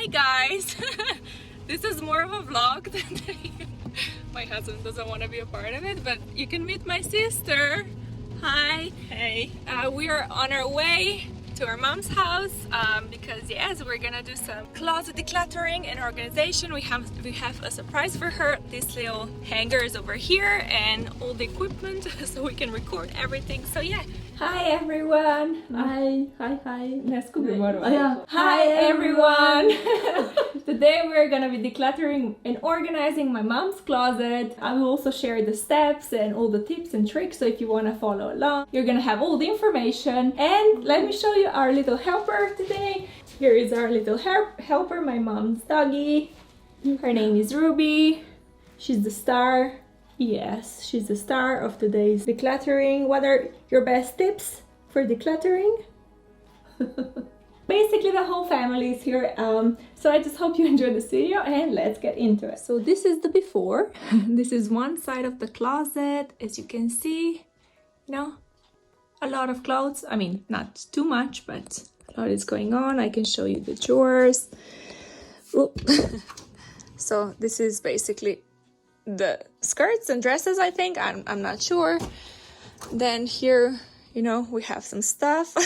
Hi guys! This is more of a vlog than my husband doesn't want to be a part of it, but you can meet my sister. Hi! Hey! We are on our way to our mom's house because yes, we're gonna do some closet decluttering and organization. We have a surprise for her. These little hangers over here and all the equipment so we can record everything. So yeah. Hi everyone. Hi. Hi everyone. Today we're gonna be decluttering and organizing my mom's closet. I will also share the steps and all the tips and tricks, so if you want to follow along, you're gonna have all the information. And let me show you our little helper today. Here is our little helper, my mom's doggy. Her name is Ruby. She's the star. Yes, she's the star of today's decluttering. What are your best tips for decluttering? Basically the whole family is here, so I just hope you enjoy this video and let's get into it. So this is the before. This is one side of the closet. As you can see, you know, a lot of clothes. I mean, not too much, but a lot is going on. I can show you the drawers. So this is basically the skirts and dresses, I think. I'm not sure. Then here, you know, we have some stuff.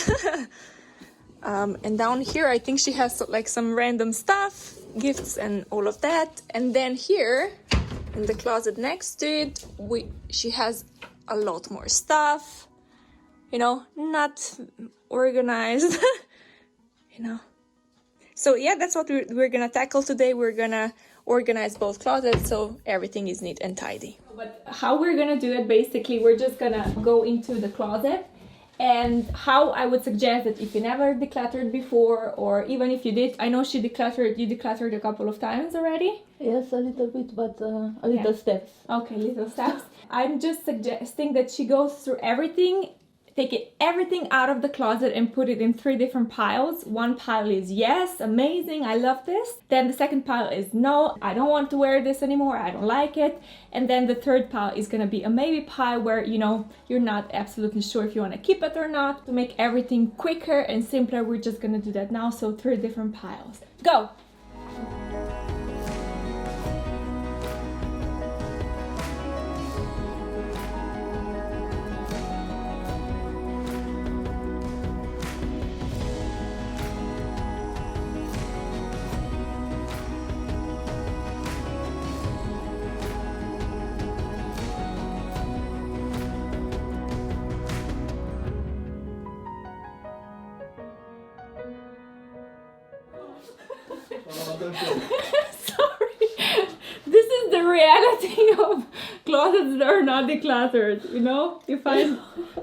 And down here, I think she has like some random stuff, gifts and all of that. And then here, in the closet next to it, she has a lot more stuff, you know, not organized, you know. So yeah, that's what we're gonna tackle today. We're gonna organize both closets so everything is neat and tidy. But how we're gonna do it, basically, we're just gonna go into the closet. And how I would suggest that if you never decluttered before, or even if you did, I know you decluttered a couple of times already. Yes, a little bit, but a little steps. Okay, little steps. I'm just suggesting that she goes through everything, everything out of the closet and put it in 3 different piles. One pile is yes, amazing, I love this. Then the second pile is no, I don't want to wear this anymore, I don't like it. And then the third pile is gonna be a maybe pile where, you know, you're not absolutely sure if you want to keep it or not. To make everything quicker and simpler, we're just gonna do that now. So 3 different piles. Go! Sorry, this is the reality of closets that are not decluttered, you know? You find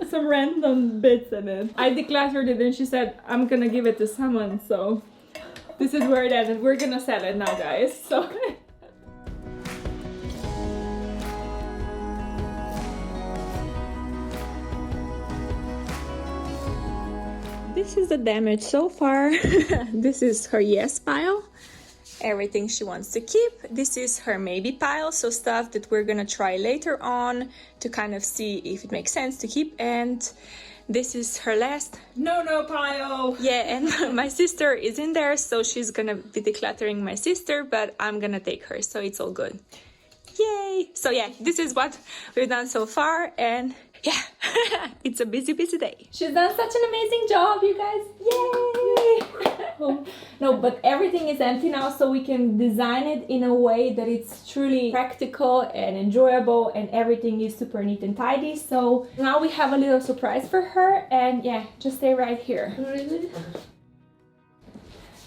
some random bits in it. I decluttered it and she said, I'm gonna give it to someone, so this is where it ended. We're gonna sell it now, guys, so. This is the damage so far. This is her yes pile, everything she wants to keep. This is her maybe pile, so stuff that we're gonna try later on to kind of see if it makes sense to keep. And this is her last no pile. Yeah, and my sister is in there, so she's gonna be decluttering my sister, but I'm gonna take her, so it's all good. Yay! So yeah, this is what we've done so far, and yeah, it's a busy day. She's done such an amazing job, you guys. Yay! No, but everything is empty now, so we can design it in a way that it's truly practical and enjoyable, and everything is super neat and tidy. So now we have a little surprise for her, and yeah, just stay right here. Really?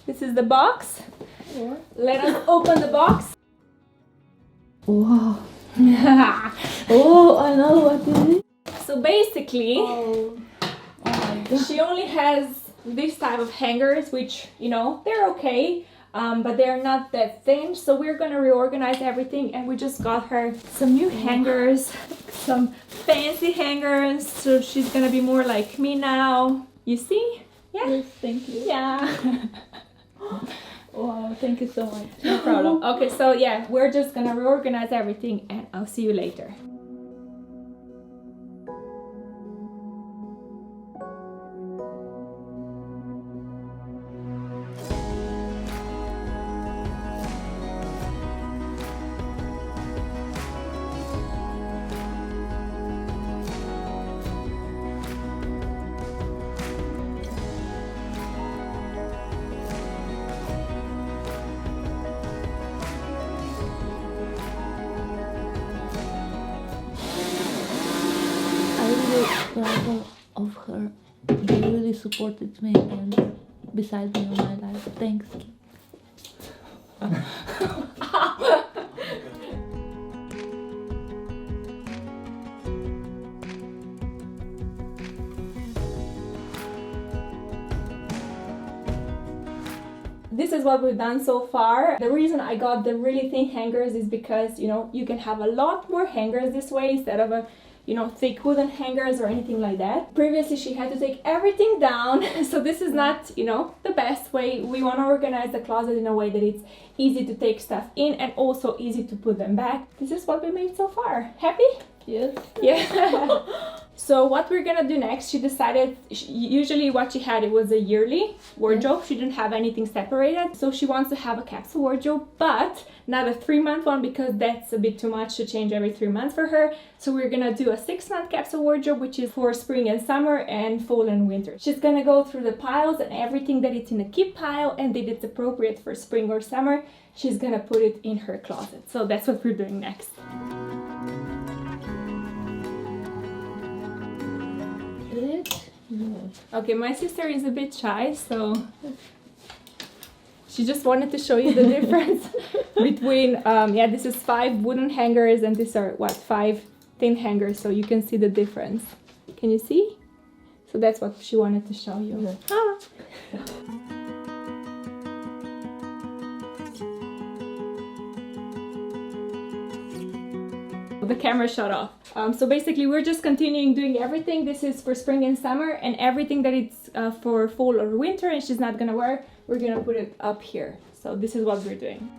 This is the box. Yeah. Let us open the box. Wow. Oh, I know what it is. So basically, Oh my God. she only has this type of hangers, which, you know, they're okay, but they're not that thin. So we're gonna reorganize everything, and we just got her some new hangers, some fancy hangers, so she's gonna be more like me now. You see? Yeah. Yes, thank you. Yeah. Wow, thank you so much. No problem. Okay, so yeah, we're just gonna reorganize everything, and I'll see you later. really supported me and beside me all my life. Thanks. This is what we've done so far. The reason I got the really thin hangers is because, you know, you can have a lot more hangers this way instead of a, you know, thick wooden hangers or anything like that. Previously she had to take everything down, so this is not, you know, the best way. We want to organize the closet in a way that it's easy to take stuff in and also easy to put them back. This is what we made so far. Happy? Yes. Yeah. So what we're gonna do next, she decided, usually what she had, it was a yearly wardrobe. She didn't have anything separated. So she wants to have a capsule wardrobe, but not a 3-month one because that's a bit too much to change every 3 months for her. So we're gonna do a 6-month capsule wardrobe, which is for spring and summer and fall and winter. She's gonna go through the piles and everything that it's in a keep pile and that it's appropriate for spring or summer, she's gonna put it in her closet. So that's what we're doing next. Okay, my sister is a bit shy, so she just wanted to show you the difference between, yeah, this is 5 wooden hangers and these are, what, 5 thin hangers, so you can see the difference. Can you see? So that's what she wanted to show you. Yeah. Ah. The camera shut off. So basically we're just continuing doing everything. This is for spring and summer, and everything that it's for fall or winter and she's not gonna wear, we're gonna put it up here. So this is what we're doing.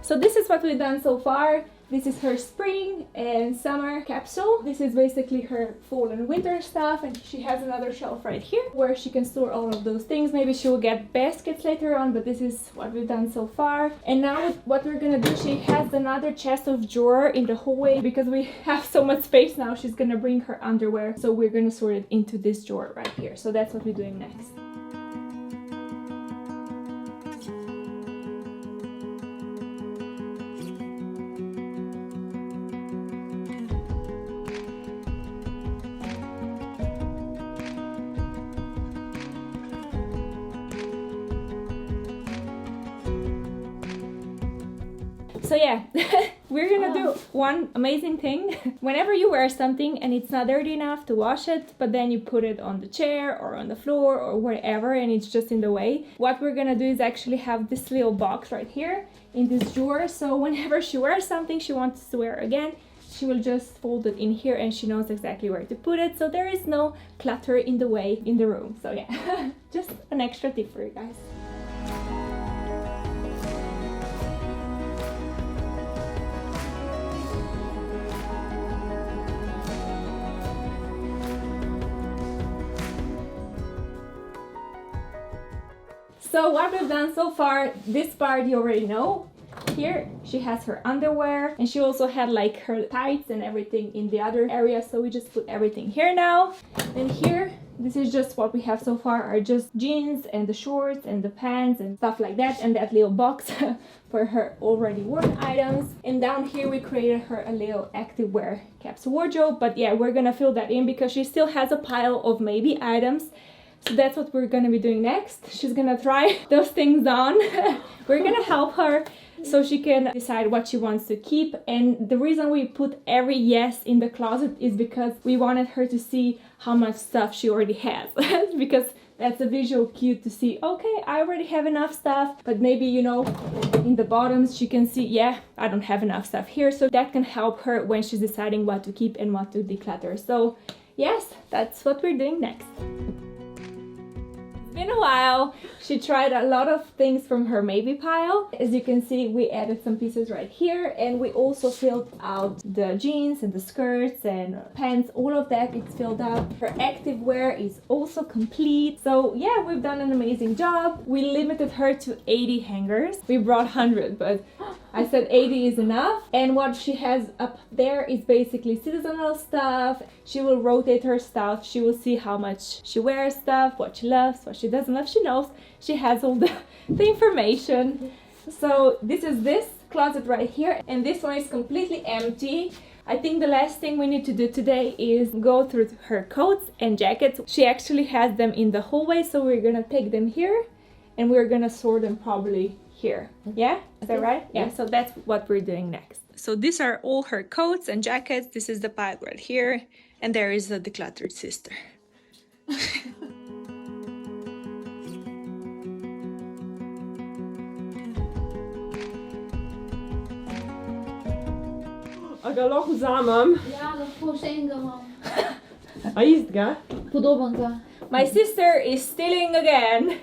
So this is what we've done so far. This is her spring and summer capsule. This is basically her fall and winter stuff, and she has another shelf right here where she can store all of those things. Maybe she will get baskets later on, but this is what we've done so far. And now what we're gonna do, she has another chest of drawer in the hallway because we have so much space now. She's gonna bring her underwear, so we're gonna sort it into this drawer right here. So that's what we're doing next. So yeah, we're gonna do one amazing thing. Whenever you wear something and it's not dirty enough to wash it, but then you put it on the chair or on the floor or wherever and it's just in the way, what we're gonna do is actually have this little box right here in this drawer. So whenever she wears something she wants to wear again, she will just fold it in here and she knows exactly where to put it. So there is no clutter in the way in the room. So yeah, just an extra tip for you guys. So what we've done so far, this part you already know. Here she has her underwear and she also had like her tights and everything in the other area, so we just put everything here now. And here, this is just what we have so far, are just jeans and the shorts and the pants and stuff like that, and that little box for her already worn items. And down here we created her a little activewear capsule wardrobe, but yeah, we're gonna fill that in because she still has a pile of maybe items. So that's what we're gonna be doing next. She's gonna try those things on. We're gonna help her so she can decide what she wants to keep. And the reason we put every yes in the closet is because we wanted her to see how much stuff she already has. Because that's a visual cue to see, okay, I already have enough stuff, but maybe, you know, in the bottoms she can see, yeah, I don't have enough stuff here. So that can help her when she's deciding what to keep and what to declutter. So yes, that's what we're doing next. It's been a while. She tried a lot of things from her maybe pile. As you can see, we added some pieces right here, and we also filled out the jeans and the skirts and pants. All of that is filled out. Her activewear is also complete. So yeah, we've done an amazing job. We limited her to 80 hangers. We brought 100, but I said 80 is enough. And what she has up there is basically seasonal stuff. She will rotate her stuff. She will see how much she wears stuff, what she loves, what she doesn't love. She knows. She has all the information. So this is this closet right here, and this one is completely empty. I think the last thing we need to do today is go through her coats and jackets. She actually has them in the hallway, so we're gonna take them here and we're gonna sort them probably here. Yeah? Is that right? Yeah, so that's what we're doing next. So these are all her coats and jackets. This is the pile right here, and there is the decluttered sister. Agalochu zamam. Ja, dat sięgam, mam. A izdga? Podoba. My sister is stealing again.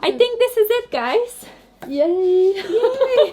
I think this is it, guys. Yay! Yay!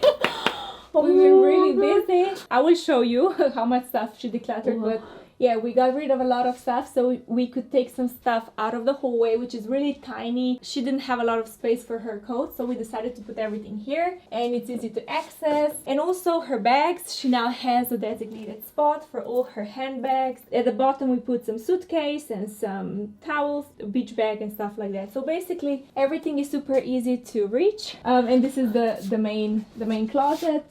We've been really busy. I will show you how much stuff she decluttered, but yeah, we got rid of a lot of stuff so we could take some stuff out of the hallway, which is really tiny. She didn't have a lot of space for her coat, so we decided to put everything here, and it's easy to access. And also her bags, she now has a designated spot for all her handbags. At the bottom we put some suitcase and some towels, a beach bag and stuff like that. So basically everything is super easy to reach. And this is the main closet.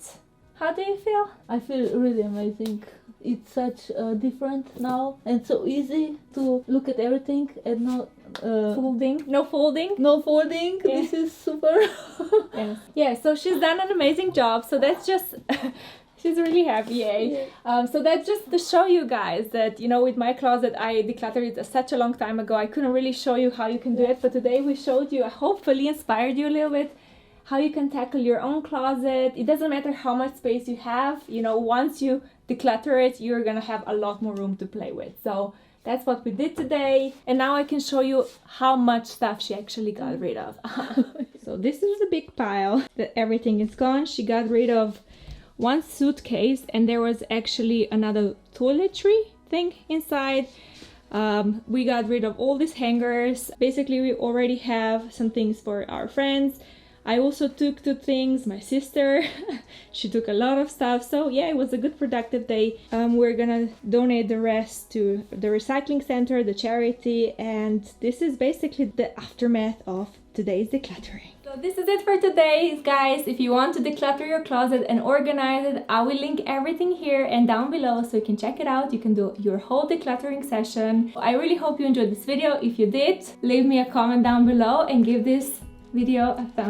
How do you feel? I feel really amazing. It's such different now and so easy to look at everything and not Folding? No folding? no folding. Yeah. This is super. Yes. Yeah, so she's done an amazing job. So that's just, she's really happy, yay. So that's just to show you guys that, you know, with my closet, I decluttered it such a long time ago. I couldn't really show you how you can do it, but today we showed you, hopefully inspired you a little bit, how you can tackle your own closet. It doesn't matter how much space you have, you know, once you declutter it, you're gonna have a lot more room to play with. So that's what we did today. And now I can show you how much stuff she actually got rid of. So this is the big pile that everything is gone. She got rid of one suitcase, and there was actually another toiletry thing inside. We got rid of all these hangers. Basically, we already have some things for our friends. I also took 2 things, my sister, she took a lot of stuff. So yeah, it was a good productive day. We're gonna donate the rest to the recycling center, the charity, and this is basically the aftermath of today's decluttering. So this is it for today, guys. If you want to declutter your closet and organize it, I will link everything here and down below so you can check it out. You can do your whole decluttering session. I really hope you enjoyed this video. If you did, leave me a comment down below and give this video a thumbs